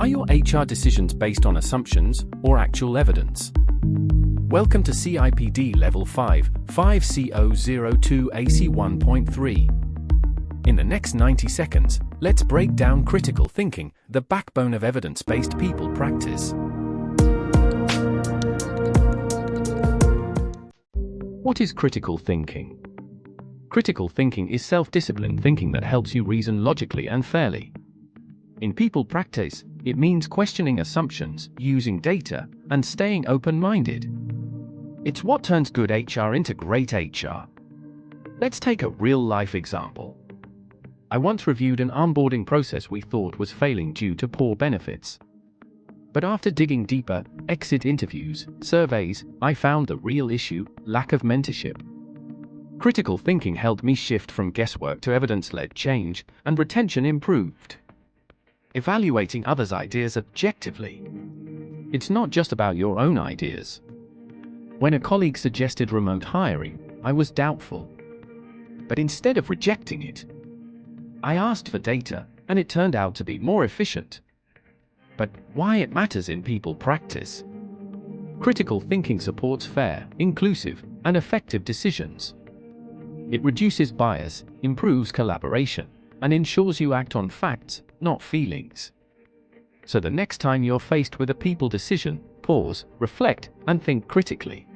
Are your HR decisions based on assumptions or actual evidence? Welcome to CIPD Level 5, 5002 AC1.3. In the next 90 seconds, let's break down critical thinking, the backbone of evidence-based people practice. What is critical thinking? Critical thinking is self-disciplined thinking that helps you reason logically and fairly. In people practice, it means questioning assumptions, using data, and staying open-minded. It's what turns good HR into great HR. Let's take a real-life example. I once reviewed an onboarding process we thought was failing due to poor benefits. But after digging deeper, exit interviews, surveys, I found the real issue: lack of mentorship. Critical thinking helped me shift from guesswork to evidence-led change, and retention improved. Evaluating others' ideas objectively. It's not just about your own ideas. When a colleague suggested remote hiring, I was doubtful. But instead of rejecting it, I asked for data, and it turned out to be more efficient. But why it matters in people practice? Critical thinking supports fair, inclusive, and effective decisions. It reduces bias, improves collaboration, and ensures you act on facts, not feelings. So the next time you're faced with a people decision, pause, reflect, and think critically.